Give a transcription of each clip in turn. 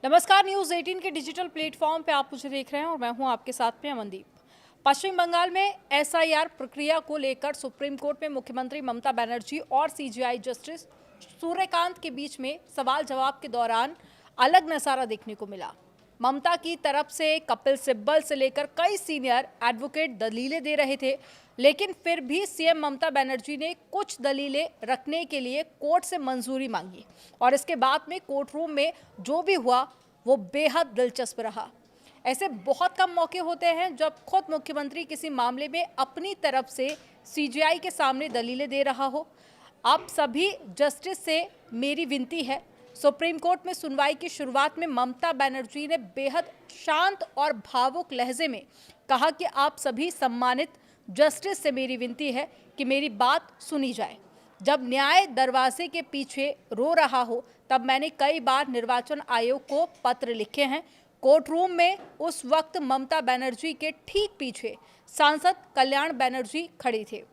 नमस्कार, न्यूज 18 के digital platform पे आप मुझे देख रहे हैं और मैं हूं आपके साथ में अमनदीप। पश्चिम बंगाल में एसआईआर प्रक्रिया को लेकर सुप्रीम कोर्ट में मुख्यमंत्री ममता बनर्जी और सीजेआई जस्टिस सूर्यकांत के बीच में सवाल जवाब के दौरान अलग नजारा देखने को मिला। ममता की तरफ से कपिल सिब्बल से लेकर कई सीनियर एडवोकेट दलीलें दे रहे थे, लेकिन फिर भी सीएम ममता बनर्जी ने कुछ दलीलें रखने के लिए कोर्ट से मंजूरी मांगी और इसके बाद में कोर्ट रूम में जो भी हुआ वो बेहद दिलचस्प रहा। ऐसे बहुत कम मौके होते हैं जब खुद मुख्यमंत्री किसी मामले में अपनी तरफ से सीजेआई के सामने दलीलें दे रहा हो। आप सभी जस्टिस से मेरी विनती है। सुप्रीम कोर्ट में सुनवाई की शुरुआत में ममता बनर्जी ने बेहद शांत और भावुक लहजे में कहा कि आप सभी सम्मानित जस्टिस से मेरी विनती है कि मेरी बात सुनी जाए। जब न्याय दरवाजे के पीछे रो रहा हो तब मैंने कई बार निर्वाचन आयोग को पत्र लिखे हैं। कोर्ट रूम में उस वक्त ममता बनर्जी के ठीक पीछे सांसद कल्याण बनर्जी खड़े थे,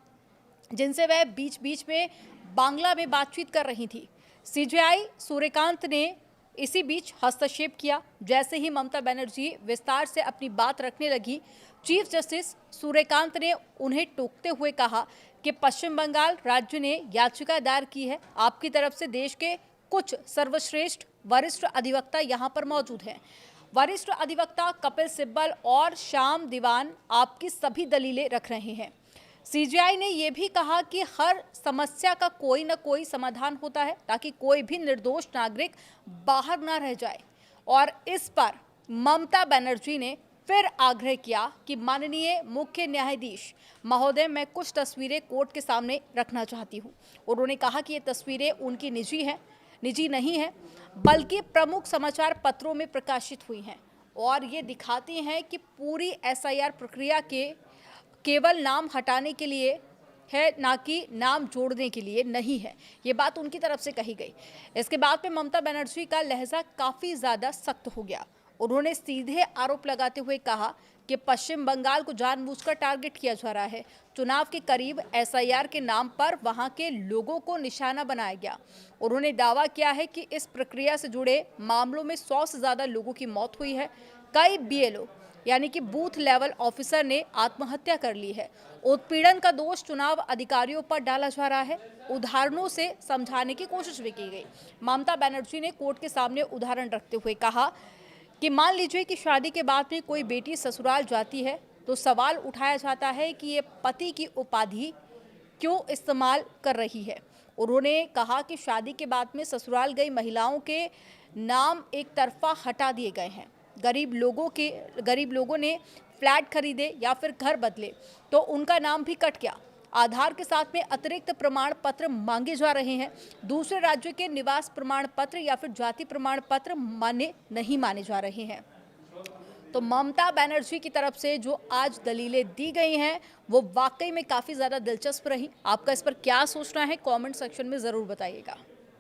जिनसे वह बीच बीच में बांग्ला में बातचीत कर रही थी। सीजेआई सूर्यकांत ने इसी बीच हस्तक्षेप किया। जैसे ही ममता बनर्जी विस्तार से अपनी बात रखने लगी, चीफ जस्टिस सूर्यकांत ने उन्हें टोकते हुए कहा कि पश्चिम बंगाल राज्य ने याचिका दायर की है। आपकी तरफ से देश के कुछ सर्वश्रेष्ठ वरिष्ठ अधिवक्ता यहाँ पर मौजूद हैं। वरिष्ठ अधिवक्ता कपिल सिब्बल और श्याम दीवान आपकी सभी दलीलें रख रहे हैं। सीजेआई ने यह भी कहा कि हर समस्या का कोई न कोई समाधान होता है ताकि कोई भी निर्दोष नागरिक बाहर न रह जाए। और इस पर ममता बनर्जी ने फिर आग्रह किया कि माननीय मुख्य न्यायाधीश महोदय, मैं कुछ तस्वीरें कोर्ट के सामने रखना चाहती हूँ। उन्होंने कहा कि ये तस्वीरें उनकी निजी नहीं है, बल्कि प्रमुख समाचार पत्रों में प्रकाशित हुई हैं और ये दिखाती हैं कि पूरी एसआईआर प्रक्रिया के केवल नाम हटाने के लिए है, ना कि नाम जोड़ने के लिए नहीं है। ये बात उनकी तरफ से कही गई। इसके बाद में ममता बनर्जी का लहजा काफ़ी ज़्यादा सख्त हो गया। उन्होंने सीधे आरोप लगाते हुए कहा कि पश्चिम बंगाल को जानबूझकर टारगेट किया जा रहा है। चुनाव के करीब एसआईआर के नाम पर वहां के लोगों को निशाना बनाया गया। उन्होंने दावा किया है कि इस प्रक्रिया से जुड़े मामलों में 100 से ज़्यादा लोगों की मौत हुई है। कई बीएलओ यानी कि बूथ लेवल ऑफिसर ने आत्महत्या कर ली है। उत्पीड़न का दोष चुनाव अधिकारियों पर डाला जा रहा है। उदाहरणों से समझाने की कोशिश भी की गई। ममता बनर्जी ने कोर्ट के सामने उदाहरण रखते हुए कहा कि मान लीजिए कि शादी के बाद में कोई बेटी ससुराल जाती है तो सवाल उठाया जाता है कि ये पति की उपाधि क्यों इस्तेमाल कर रही है। उन्होंने कहा कि शादी के बाद में ससुराल गई महिलाओं के नाम एक तरफा हटा दिए गए हैं। गरीब लोगों ने फ्लैट खरीदे या फिर घर बदले तो उनका नाम भी कट गया। आधार के साथ में अतिरिक्त प्रमाण पत्र मांगे जा रहे हैं। दूसरे राज्य के निवास प्रमाण पत्र या फिर जाति प्रमाण पत्र नहीं माने जा रहे हैं। तो ममता बनर्जी की तरफ से जो आज दलीलें दी गई हैं वो वाकई में काफ़ी ज़्यादा दिलचस्प रही। आपका इस पर क्या सोचना है, कमेंट सेक्शन में ज़रूर बताइएगा।